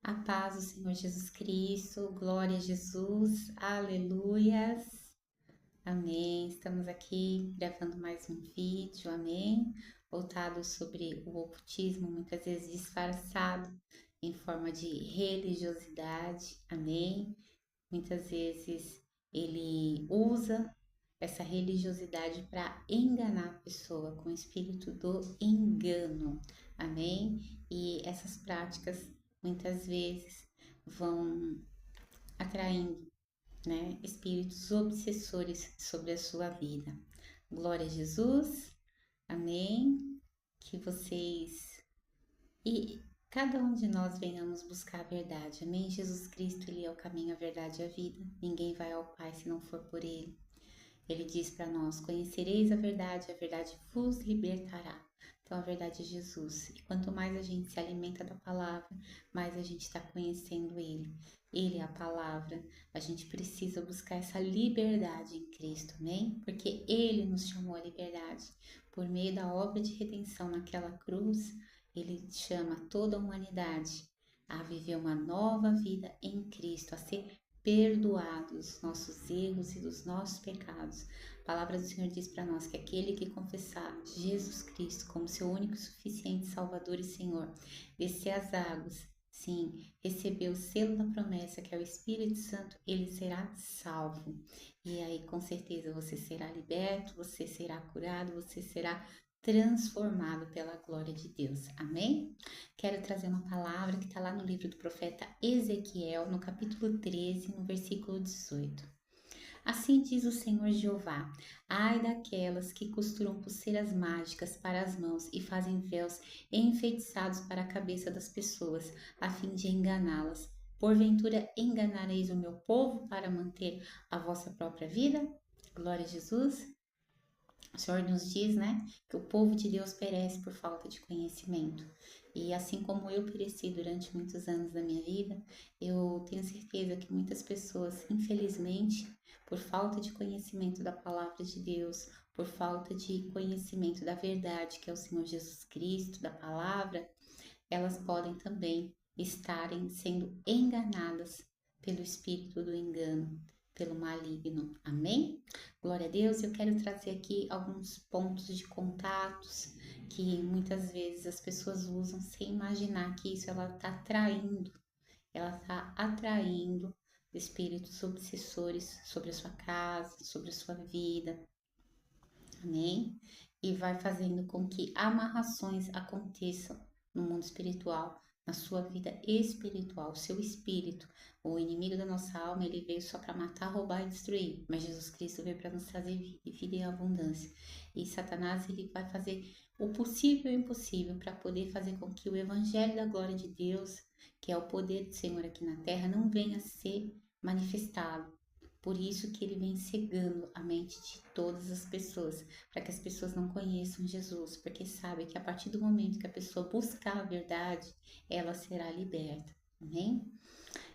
A paz do Senhor Jesus Cristo, glória a Jesus, aleluias, amém. Estamos aqui gravando mais um vídeo, amém, voltado sobre o ocultismo, muitas vezes disfarçado em forma de religiosidade, amém. Muitas vezes ele usa essa religiosidade para enganar a pessoa com o espírito do engano, amém? E essas práticas muitas vezes vão atraindo, né, espíritos obsessores sobre a sua vida. Glória a Jesus, amém? Que vocês e cada um de nós venhamos buscar a verdade, amém? Jesus Cristo, Ele é o caminho, a verdade e a vida. Ninguém vai ao Pai se não for por Ele. Ele diz para nós: conhecereis a verdade vos libertará. Então, a verdade é Jesus. E quanto mais a gente se alimenta da palavra, mais a gente está conhecendo Ele. Ele é a palavra. A gente precisa buscar essa liberdade em Cristo, amém? Porque Ele nos chamou à liberdade. Por meio da obra de redenção naquela cruz, Ele chama toda a humanidade a viver uma nova vida em Cristo, a ser perdoados dos nossos erros e dos nossos pecados. A palavra do Senhor diz para nós que aquele que confessar Jesus Cristo como seu único e suficiente Salvador e Senhor, descer as águas, sim, receber o selo da promessa que é o Espírito Santo, ele será salvo. E aí, com certeza, você será liberto, você será curado, você será transformado pela glória de Deus. Amém? Quero trazer uma palavra que está lá no livro do profeta Ezequiel, no capítulo 13, no versículo 18. Assim diz o Senhor Jeová: ai daquelas que costuram pulseiras mágicas para as mãos e fazem véus enfeitiçados para a cabeça das pessoas, a fim de enganá-las. Porventura enganareis o meu povo para manter a vossa própria vida? Glória a Jesus. O Senhor nos diz, né, que o povo de Deus perece por falta de conhecimento. E assim como eu pereci durante muitos anos da minha vida, eu tenho certeza que muitas pessoas, infelizmente, por falta de conhecimento da palavra de Deus, por falta de conhecimento da verdade, que é o Senhor Jesus Cristo, da palavra, elas podem também estarem sendo enganadas pelo espírito do engano, pelo maligno. Amém? Glória a Deus. Eu quero trazer aqui alguns pontos de contatos que muitas vezes as pessoas usam sem imaginar que isso ela está atraindo espíritos obsessores sobre a sua casa, sobre a sua vida. Amém? E vai fazendo com que amarrações aconteçam no mundo espiritual, na sua vida espiritual, seu espírito. O inimigo da nossa alma, ele veio só para matar, roubar e destruir, mas Jesus Cristo veio para nos trazer vida e vida em abundância. E Satanás, ele vai fazer o possível e o impossível para poder fazer com que o evangelho da glória de Deus, que é o poder do Senhor aqui na terra, não venha a ser manifestado. Por isso que ele vem cegando a mente de todas as pessoas, para que as pessoas não conheçam Jesus, porque sabe que a partir do momento que a pessoa buscar a verdade, ela será liberta. Amém?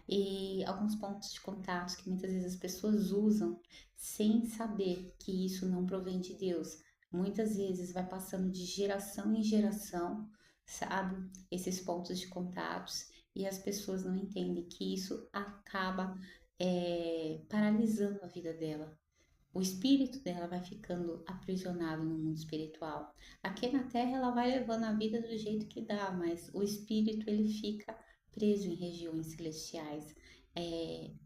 E alguns pontos de contato que muitas vezes as pessoas usam sem saber que isso não provém de Deus. Muitas vezes vai passando de geração em geração, sabe? Esses pontos de contatos, e as pessoas não entendem que isso acaba paralisando a vida dela. O espírito dela vai ficando aprisionado no mundo espiritual. Aqui na Terra ela vai levando a vida do jeito que dá, mas o espírito ele fica preso em regiões celestiais,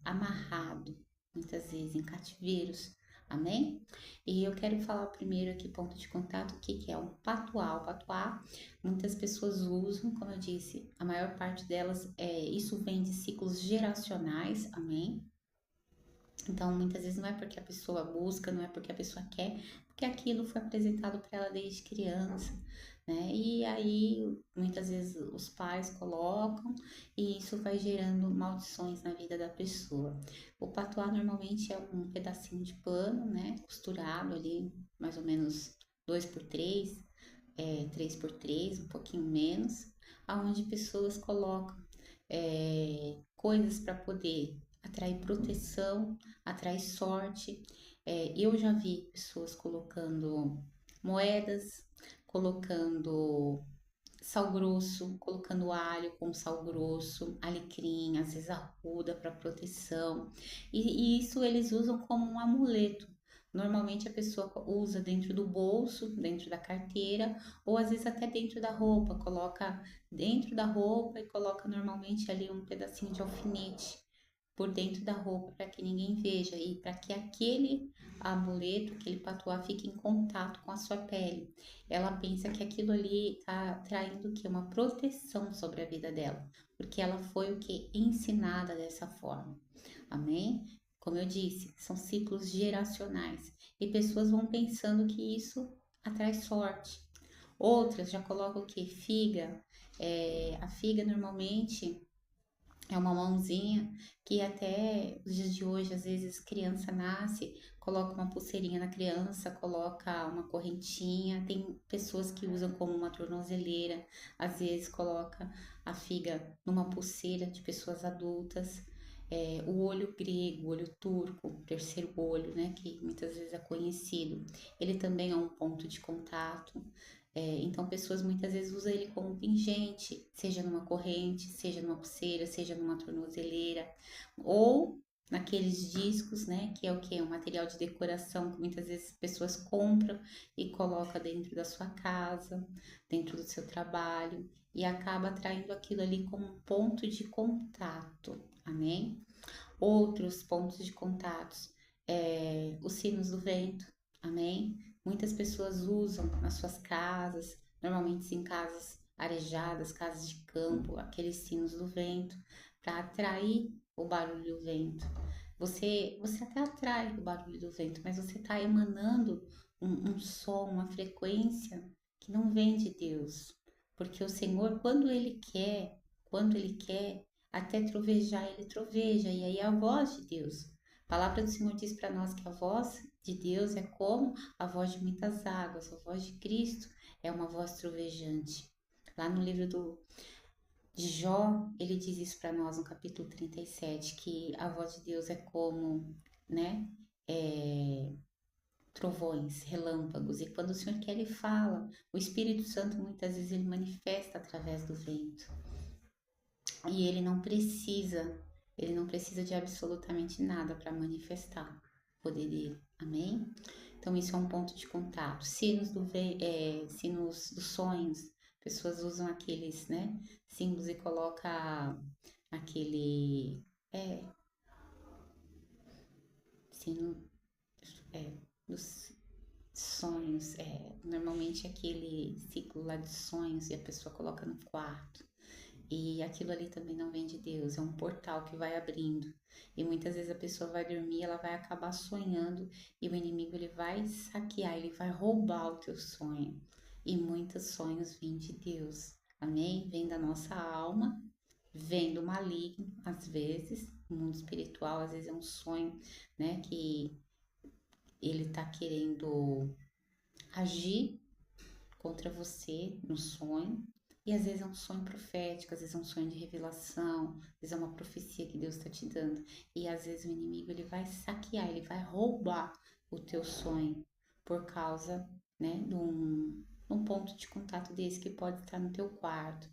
amarrado, muitas vezes em cativeiros. Amém? E eu quero falar primeiro aqui, ponto de contato, o que é um patuá. O patuá, muitas pessoas usam, como eu disse, a maior parte delas, isso vem de ciclos geracionais, amém? Então, muitas vezes não é porque a pessoa busca, não é porque a pessoa quer, porque aquilo foi apresentado para ela desde criança, né? E aí, muitas vezes os pais colocam e isso vai gerando maldições na vida da pessoa. O patuá normalmente é um pedacinho de pano, né? Costurado ali, mais ou menos 2 por 3, 3 por 3, um pouquinho menos, aonde pessoas colocam coisas para poder atrair proteção, atrair sorte. Eu já vi pessoas colocando moedas, colocando sal grosso, colocando alho com sal grosso, alecrim, às vezes arruda para proteção. E isso eles usam como um amuleto. Normalmente a pessoa usa dentro do bolso, dentro da carteira, ou às vezes até dentro da roupa, coloca dentro da roupa e coloca normalmente ali um pedacinho de alfinete por dentro da roupa para que ninguém veja e para que aquele amuleto, aquele patuá fique em contato com a sua pele. Ela pensa que aquilo ali está traindo o que? Uma proteção sobre a vida dela, porque ela foi o que? Ensinada dessa forma. Amém? Como eu disse, são ciclos geracionais e pessoas vão pensando que isso atrai sorte. Outras já colocam o que? Figa. A figa normalmente é uma mãozinha que até os dias de hoje, às vezes, criança nasce, coloca uma pulseirinha na criança, coloca uma correntinha. Tem pessoas que usam como uma tornozeleira, às vezes coloca a figa numa pulseira de pessoas adultas. O olho grego, o olho turco, o terceiro olho, né, que muitas vezes é conhecido, ele também é um ponto de contato. Então, pessoas muitas vezes usam ele como pingente, seja numa corrente, seja numa pulseira, seja numa tornozeleira, ou naqueles discos, né, que é o que? Um material de decoração que muitas vezes pessoas compram e colocam dentro da sua casa, dentro do seu trabalho, e acaba atraindo aquilo ali como um ponto de contato, amém? Outros pontos de contatos, os sinos do vento, amém? Muitas pessoas usam nas suas casas, normalmente em casas arejadas, casas de campo, aqueles sinos do vento, para atrair o barulho do vento. Você até atrai o barulho do vento, mas você está emanando um som, uma frequência que não vem de Deus. Porque o Senhor, quando Ele quer, até trovejar, Ele troveja, e aí é a voz de Deus. A palavra do Senhor diz para nós que a voz de Deus é como a voz de muitas águas, a voz de Cristo é uma voz trovejante. Lá no livro de Jó, ele diz isso para nós no capítulo 37, que a voz de Deus é como, né, é, trovões, relâmpagos, e quando o Senhor quer, ele fala. O Espírito Santo muitas vezes ele manifesta através do vento. E ele não precisa de absolutamente nada para manifestar o poder dele. Amém? Então isso é um ponto de contato. Sinos dos sonhos. Pessoas usam aqueles, né, símbolos e coloca aquele sino dos sonhos, normalmente aquele ciclo lá de sonhos e a pessoa coloca no quarto. E aquilo ali também não vem de Deus, é um portal que vai abrindo. E muitas vezes a pessoa vai dormir, ela vai acabar sonhando e o inimigo ele vai saquear, ele vai roubar o teu sonho. E muitos sonhos vêm de Deus. Amém? Vem da nossa alma, vem do maligno, às vezes, no mundo espiritual, às vezes é um sonho, né, que ele tá querendo agir contra você no sonho. E às vezes é um sonho profético, às vezes é um sonho de revelação, às vezes é uma profecia que Deus está te dando. E às vezes o inimigo ele vai saquear, ele vai roubar o teu sonho por causa, né, de um ponto de contato desse que pode estar no teu quarto.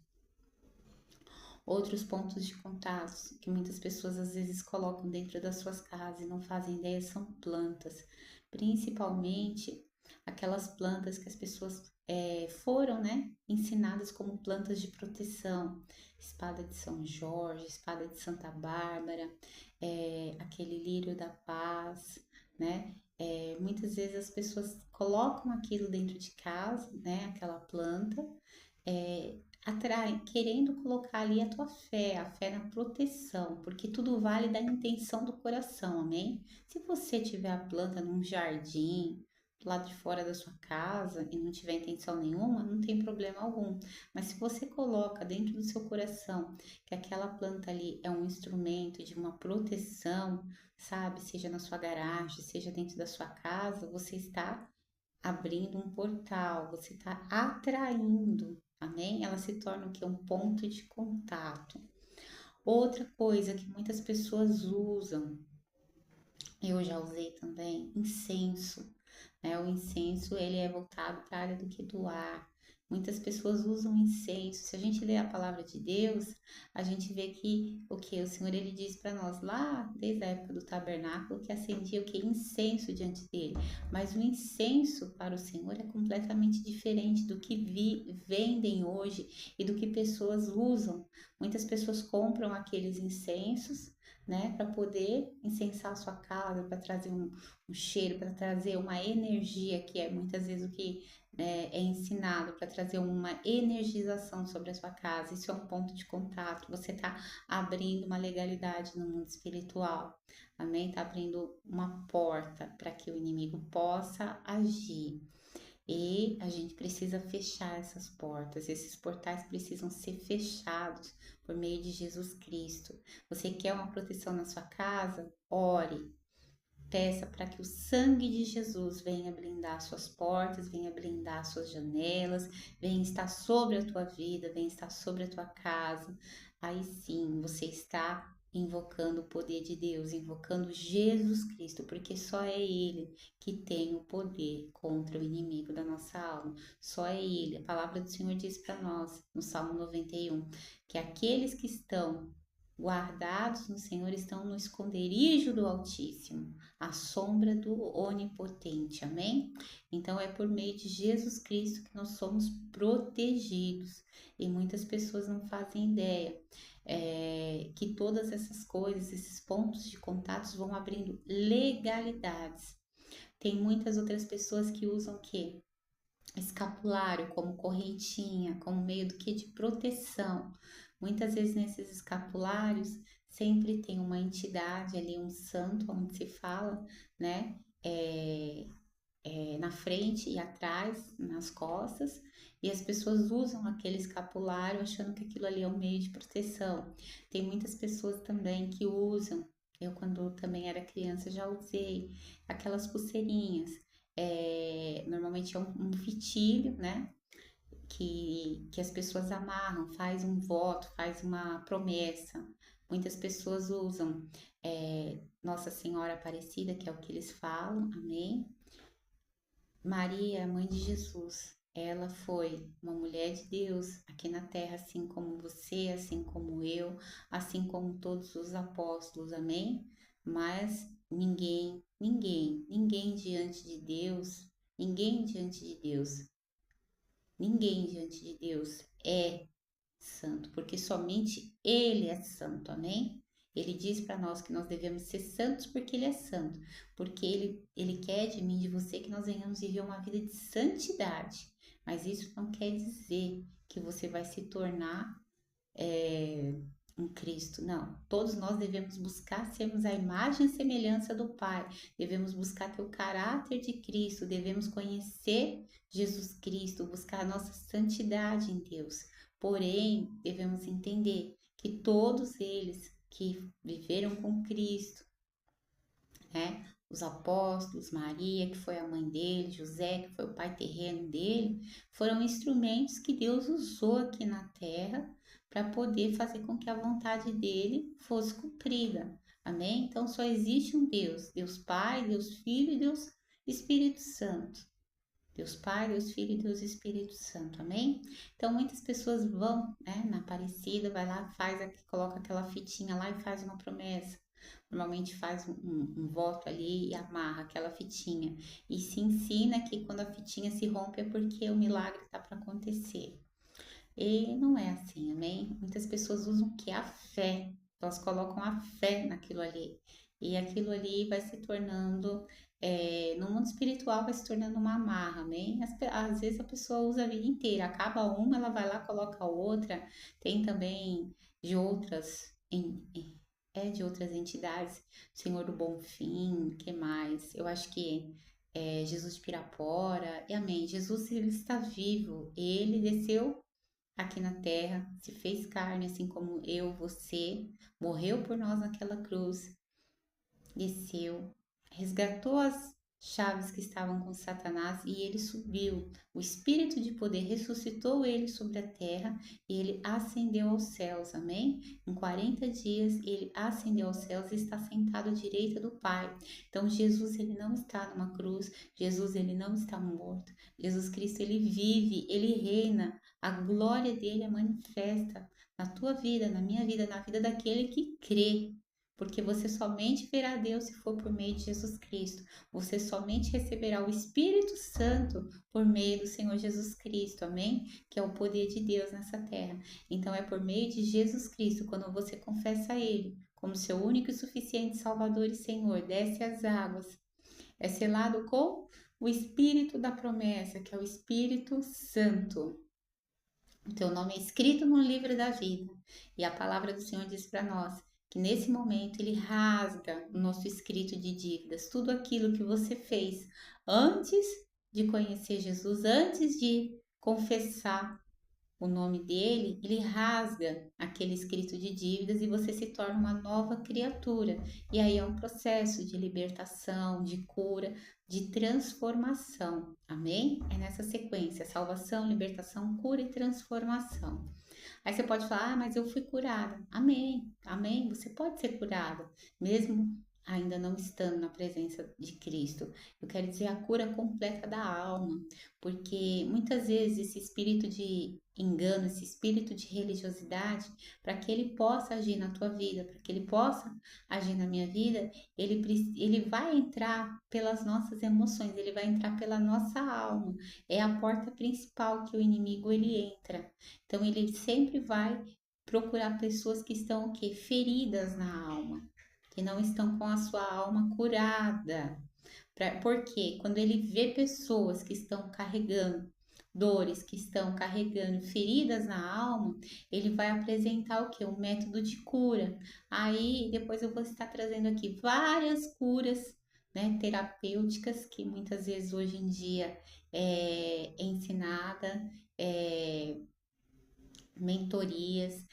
Outros pontos de contato que muitas pessoas às vezes colocam dentro das suas casas e não fazem ideia são plantas, principalmente aquelas plantas que as pessoas foram, né, ensinadas como plantas de proteção, espada de São Jorge, espada de Santa Bárbara, aquele lírio da paz, né? Muitas vezes as pessoas colocam aquilo dentro de casa, né, aquela planta, querendo colocar ali a fé na proteção, porque tudo vale da intenção do coração, amém? Se você tiver a planta num jardim, do lado de fora da sua casa e não tiver intenção nenhuma, não tem problema algum. Mas se você coloca dentro do seu coração que aquela planta ali é um instrumento de uma proteção, sabe? Seja na sua garagem, seja dentro da sua casa, você está abrindo um portal, você está atraindo, amém? Ela se torna o que? Um ponto de contato. Outra coisa que muitas pessoas usam, eu já usei também, incenso, né? O incenso, ele é voltado para a área do que do ar. Muitas pessoas usam incenso. Se a gente lê a palavra de Deus, a gente vê que o que o Senhor ele diz para nós lá desde a época do tabernáculo que acendia o que incenso diante dele. Mas o incenso para o Senhor é completamente diferente do que vendem hoje e do que pessoas usam. Muitas pessoas compram aqueles incensos, né, para poder incensar a sua casa, para trazer um cheiro, para trazer uma energia, que é muitas vezes o que é ensinado, para trazer uma energização sobre a sua casa. Isso é um ponto de contato. Você está abrindo uma legalidade no mundo espiritual. Amém? Está abrindo uma porta para que o inimigo possa agir. E a gente precisa fechar essas portas, esses portais precisam ser fechados por meio de Jesus Cristo. Você quer uma proteção na sua casa? Ore, peça para que o sangue de Jesus venha blindar suas portas, venha blindar suas janelas, venha estar sobre a tua vida, venha estar sobre a tua casa. Aí sim, você está invocando o poder de Deus, invocando Jesus Cristo, porque só é Ele que tem o poder contra o inimigo da nossa alma. Só é Ele. A palavra do Senhor diz para nós, no Salmo 91, que aqueles que estão guardados no Senhor estão no esconderijo do Altíssimo, à sombra do Onipotente, amém? Então é por meio de Jesus Cristo que nós somos protegidos e muitas pessoas não fazem ideia que todas essas coisas, esses pontos de contatos vão abrindo legalidades. Tem muitas outras pessoas que usam o quê? Escapulário como correntinha, como meio do que de proteção. Muitas vezes nesses escapulários sempre tem uma entidade ali, um santo, onde se fala, né? Na frente e atrás, nas costas, e as pessoas usam aquele escapulário achando que aquilo ali é um meio de proteção. Tem muitas pessoas também que usam, eu quando também era criança já usei aquelas pulseirinhas, normalmente é um fitilho, né? Que as pessoas amarram, faz um voto, faz uma promessa. Muitas pessoas usam Nossa Senhora Aparecida, que é o que eles falam, amém? Maria, mãe de Jesus, ela foi uma mulher de Deus aqui na terra, assim como você, assim como eu, assim como todos os apóstolos, amém? Mas ninguém diante de Deus, ninguém diante de Deus, ninguém diante de Deus é santo, porque somente Ele é santo, amém? Ele diz para nós que nós devemos ser santos porque Ele é santo, porque ele quer de mim, de você, que nós venhamos viver uma vida de santidade. Mas isso não quer dizer que você vai se tornar um Cristo, não. Todos nós devemos buscar sermos a imagem e semelhança do Pai, devemos buscar ter o caráter de Cristo, devemos conhecer Jesus Cristo, buscar a nossa santidade em Deus. Porém, devemos entender que todos eles que viveram com Cristo, né? Os apóstolos, Maria, que foi a mãe dele, José, que foi o pai terreno dele, foram instrumentos que Deus usou aqui na terra para poder fazer com que a vontade dele fosse cumprida. Amém? Então só existe um Deus, Deus Pai, Deus Filho e Deus Espírito Santo. Deus Pai, Deus Filho e Deus Espírito Santo, amém? Então muitas pessoas vão, né, na Aparecida, vai lá, coloca aquela fitinha lá e faz uma promessa. Normalmente faz um voto ali e amarra aquela fitinha. E se ensina que quando a fitinha se rompe é porque o milagre está para acontecer. E não é assim, amém? Muitas pessoas usam o que? A fé. Elas colocam a fé naquilo ali. E aquilo ali vai se tornando, no mundo espiritual, vai se tornando uma amarra, amém? Às vezes a pessoa usa a vida inteira, acaba uma, ela vai lá, coloca a outra. Tem também de outras, de outras entidades, Senhor do Bonfim, que mais? Eu acho que Jesus de Pirapora, e amém. Jesus, ele está vivo, ele desceu aqui na terra, se fez carne, assim como eu, você, morreu por nós naquela cruz, desceu, resgatou chaves que estavam com Satanás e ele subiu. O espírito de poder ressuscitou ele sobre a terra e ele ascendeu aos céus, amém? Em 40 dias ele ascendeu aos céus e está sentado à direita do Pai. Então Jesus ele não está numa cruz, Jesus ele não está morto. Jesus Cristo ele vive, ele reina. A glória dele é manifesta na tua vida, na minha vida, na vida daquele que crê. Porque você somente verá Deus se for por meio de Jesus Cristo. Você somente receberá o Espírito Santo por meio do Senhor Jesus Cristo, amém? Que é o poder de Deus nessa terra. Então é por meio de Jesus Cristo, quando você confessa Ele como seu único e suficiente Salvador e Senhor, desce as águas, é selado com o Espírito da promessa, que é o Espírito Santo. O teu nome é escrito no livro da vida. E a palavra do Senhor diz para nós que nesse momento ele rasga o nosso escrito de dívidas, tudo aquilo que você fez antes de conhecer Jesus, antes de confessar o nome dele, ele rasga aquele escrito de dívidas e você se torna uma nova criatura. E aí é um processo de libertação, de cura, de transformação. Amém? É nessa sequência: salvação, libertação, cura e transformação. Aí você pode falar, mas eu fui curada. Amém, amém. Você pode ser curada, mesmo ainda não estando na presença de Cristo. Eu quero dizer a cura completa da alma, porque muitas vezes esse espírito de engano, esse espírito de religiosidade, para que ele possa agir na tua vida, para que ele possa agir na minha vida, ele vai entrar pelas nossas emoções, ele vai entrar pela nossa alma. É a porta principal que o inimigo ele entra. Então ele sempre vai procurar pessoas que estão o quê? Feridas na alma, que não estão com a sua alma curada. Porque quando ele vê pessoas que estão carregando dores, que estão carregando feridas na alma, ele vai apresentar o que? Um método de cura. Aí depois eu vou estar trazendo aqui várias curas, né, terapêuticas que muitas vezes hoje em dia é ensinada, é, mentorias,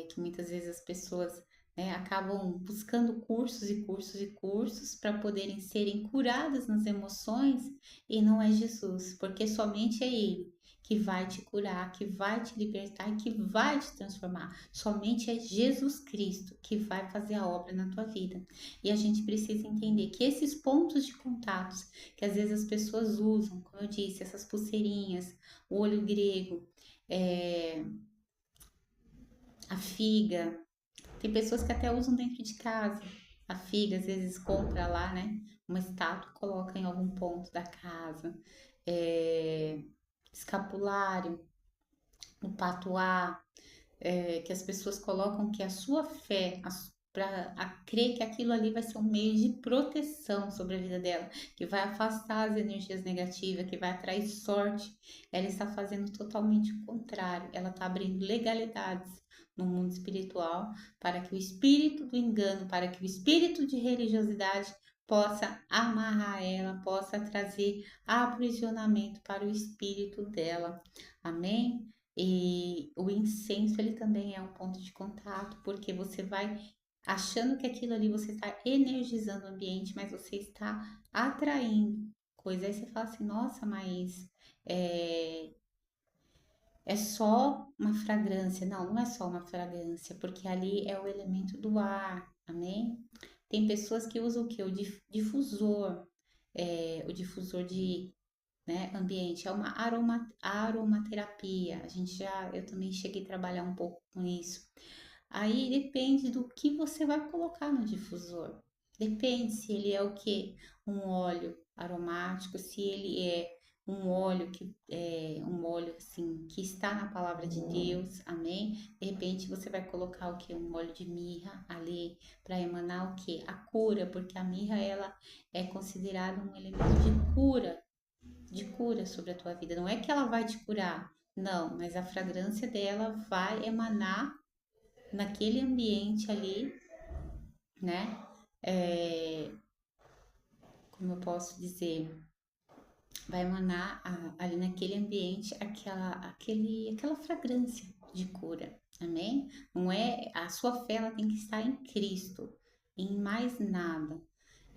que muitas vezes as pessoas, né, acabam buscando cursos e cursos e cursos para poderem serem curadas nas emoções e não é Jesus, porque somente é Ele que vai te curar, que vai te libertar e que vai te transformar. Somente é Jesus Cristo que vai fazer a obra na tua vida. E a gente precisa entender que esses pontos de contatos que às vezes as pessoas usam, como eu disse, essas pulseirinhas, o olho grego, é, a figa. Tem pessoas que até usam dentro de casa. A figa, às vezes compra lá, né? Uma estátua, coloca em algum ponto da casa. É, escapulário, o patuá, que as pessoas colocam que a sua fé, para crer que aquilo ali vai ser um meio de proteção sobre a vida dela, que vai afastar as energias negativas, que vai atrair sorte. Ela está fazendo totalmente o contrário. Ela está abrindo legalidades no mundo espiritual para que o espírito do engano, para que o espírito de religiosidade possa amarrar ela, possa trazer aprisionamento para o espírito dela. Amém? E o incenso, ele também é um ponto de contato, porque você vai achando que aquilo ali você está energizando o ambiente, mas você está atraindo coisa. Aí você fala assim, nossa, mas é, é só uma fragrância. Não, não é só uma fragrância, porque ali é o elemento do ar, amém? Tem pessoas que usam o que? O difusor, o difusor de, né, ambiente, é uma aromaterapia. Eu também cheguei a trabalhar um pouco com isso. Aí depende do que você vai colocar no difusor. Depende se ele é o que? Um óleo aromático, se ele é um óleo que é um óleo assim que está na palavra de Deus, amém? De repente você vai colocar o que? Um óleo de mirra ali para emanar o que? A cura, porque a mirra ela é considerada um elemento de cura sobre a tua vida. Não é que ela vai te curar, não, mas a fragrância dela vai emanar naquele ambiente ali, né? É, como eu posso dizer, vai emanar ali naquele ambiente aquela fragrância de cura, amém? Não é a sua fé, ela tem que estar em Cristo, em mais nada.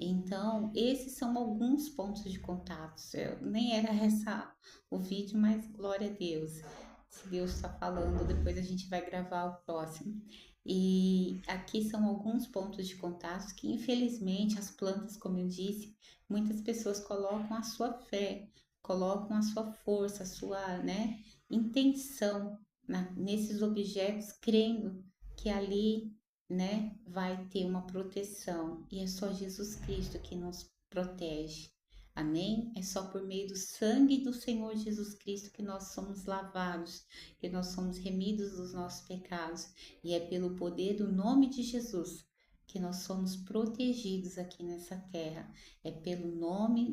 Então, esses são alguns pontos de contatos. Nem era essa o vídeo, mas glória a Deus. Se Deus está falando, depois a gente vai gravar o próximo. E aqui são alguns pontos de contato que, infelizmente, as plantas, como eu disse, muitas pessoas colocam a sua fé, colocam a sua força, a sua, né, intenção nesses objetos, crendo que ali, né, vai ter uma proteção. E é só Jesus Cristo que nos protege. Amém? É só por meio do sangue do Senhor Jesus Cristo que nós somos lavados, que nós somos remidos dos nossos pecados. E é pelo poder do nome de Jesus que nós somos protegidos aqui nessa terra. É pelo nome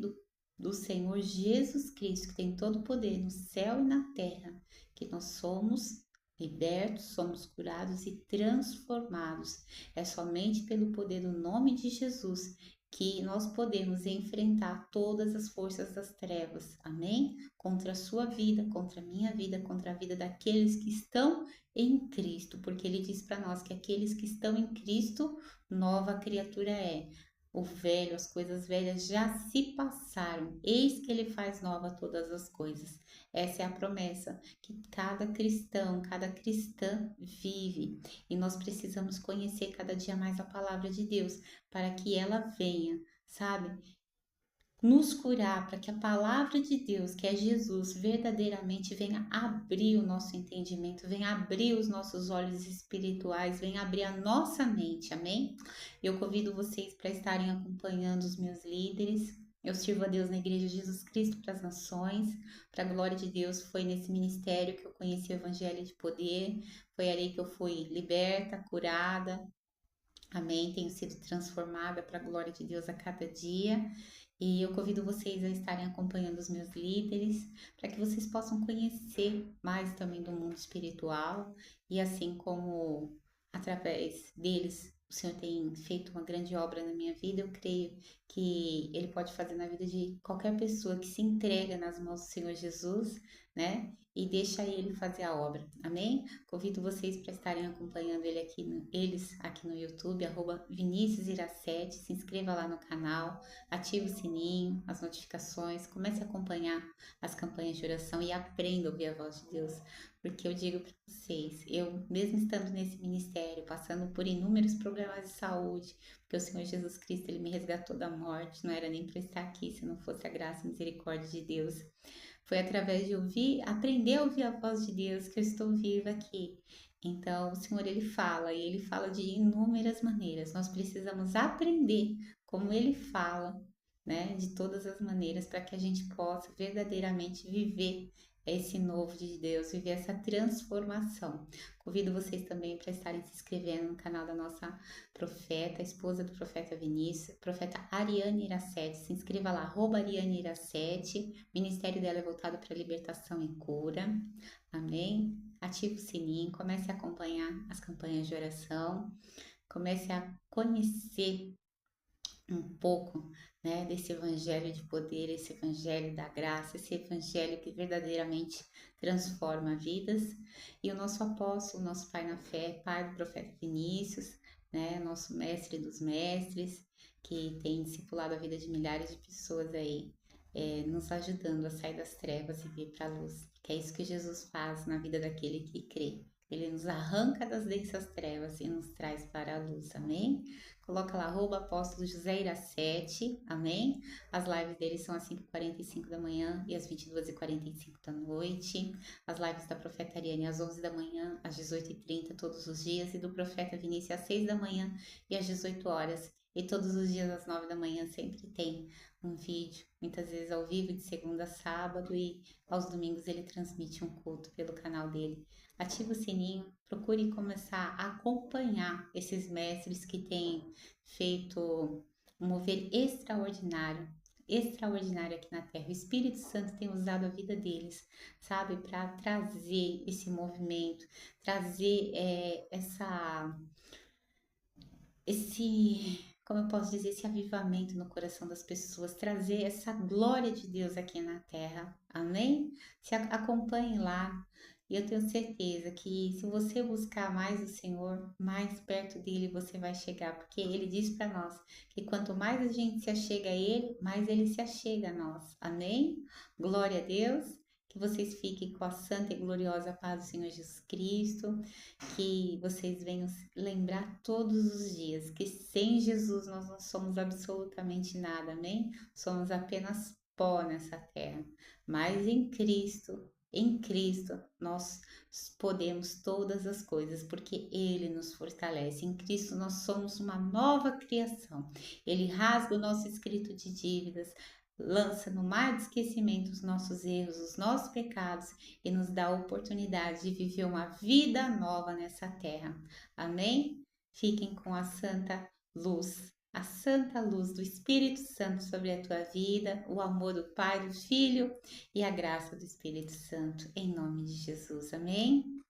do Senhor Jesus Cristo, que tem todo o poder no céu e na terra, que nós somos libertos, somos curados e transformados. É somente pelo poder do nome de Jesus que nós podemos enfrentar todas as forças das trevas, amém? Contra a sua vida, contra a minha vida, contra a vida daqueles que estão em Cristo, porque ele diz para nós que aqueles que estão em Cristo, nova criatura é. O velho, as coisas velhas já se passaram, eis que ele faz nova todas as coisas. Essa é a promessa que cada cristão, cada cristã vive. E nós precisamos conhecer cada dia mais a palavra de Deus para que ela venha, sabe? Nos curar, para que a palavra de Deus, que é Jesus, verdadeiramente venha abrir o nosso entendimento, venha abrir os nossos olhos espirituais, venha abrir a nossa mente, amém? Eu convido vocês para estarem acompanhando os meus líderes. Eu sirvo a Deus na Igreja de Jesus Cristo para as Nações, para a glória de Deus. Foi nesse ministério que eu conheci o Evangelho de Poder, foi ali que eu fui liberta, curada, amém? Tenho sido transformada para a glória de Deus a cada dia. E eu convido vocês a estarem acompanhando os meus líderes, para que vocês possam conhecer mais também do mundo espiritual. E assim como através deles o Senhor tem feito uma grande obra na minha vida, eu creio que Ele pode fazer na vida de qualquer pessoa que se entrega nas mãos do Senhor Jesus, né? E deixa Ele fazer a obra. Amém? Convido vocês para estarem acompanhando eles aqui no YouTube, @Vinícius Iracete. Se inscreva lá no canal, ative o sininho, as notificações, comece a acompanhar as campanhas de oração e aprenda a ouvir a voz de Deus. Porque eu digo para vocês, eu mesmo estando nesse ministério, passando por inúmeros problemas de saúde, porque o Senhor Jesus Cristo, Ele me resgatou da morte, não era nem para estar aqui se não fosse a graça e misericórdia de Deus. Foi através de ouvir, aprender a ouvir a voz de Deus que eu estou viva aqui. Então, o Senhor, Ele fala, e Ele fala de inúmeras maneiras. Nós precisamos aprender como Ele fala, né, de todas as maneiras, para que a gente possa verdadeiramente viver esse novo de Deus, viver essa transformação. Convido vocês também para estarem se inscrevendo no canal da nossa profeta, esposa do profeta Vinícius, profeta Ariane Iracete. Se inscreva lá, @Ariane Iracete. O ministério dela é voltado para libertação e cura. Amém? Ative o sininho, comece a acompanhar as campanhas de oração, comece a conhecer um pouco, né, desse evangelho de poder, esse evangelho da graça, esse evangelho que verdadeiramente transforma vidas. E o nosso apóstolo, nosso pai na fé, pai do profeta Vinícius, né, nosso mestre dos mestres, que tem discipulado a vida de milhares de pessoas aí, nos ajudando a sair das trevas e vir para a luz. Que é isso que Jesus faz na vida daquele que crê. Ele nos arranca das densas trevas e nos traz para a luz, amém? Coloca lá, @apóstolo José Iracete, amém? As lives dele são às 5h45 da manhã e às 22h45 da noite. As lives da profeta Ariane às 11 da manhã, às 18h30 todos os dias. E do profeta Vinícius às 6 da manhã e às 18 horas. E todos os dias às 9 da manhã sempre tem um vídeo, muitas vezes ao vivo, de segunda a sábado, e aos domingos ele transmite um culto pelo canal dele. Ative o sininho, procure começar a acompanhar esses mestres que têm feito um mover extraordinário, extraordinário aqui na Terra. O Espírito Santo tem usado a vida deles, sabe, para trazer esse movimento, trazer como eu posso dizer, esse avivamento no coração das pessoas, trazer essa glória de Deus aqui na Terra. Amém? Se acompanhe lá. E eu tenho certeza que se você buscar mais o Senhor, mais perto dele você vai chegar, porque ele diz para nós que quanto mais a gente se achega a ele, mais ele se achega a nós. Amém? Glória a Deus. Que vocês fiquem com a santa e gloriosa paz do Senhor Jesus Cristo, que vocês venham lembrar todos os dias que sem Jesus nós não somos absolutamente nada, amém? Somos apenas pó nessa terra, mas em Cristo, nós podemos todas as coisas, porque Ele nos fortalece. Em Cristo, nós somos uma nova criação. Ele rasga o nosso escrito de dívidas, lança no mar de esquecimento os nossos erros, os nossos pecados e nos dá a oportunidade de viver uma vida nova nessa terra. Amém? Fiquem com a santa luz do Espírito Santo sobre a tua vida, o amor do Pai, do Filho e a graça do Espírito Santo, em nome de Jesus. Amém?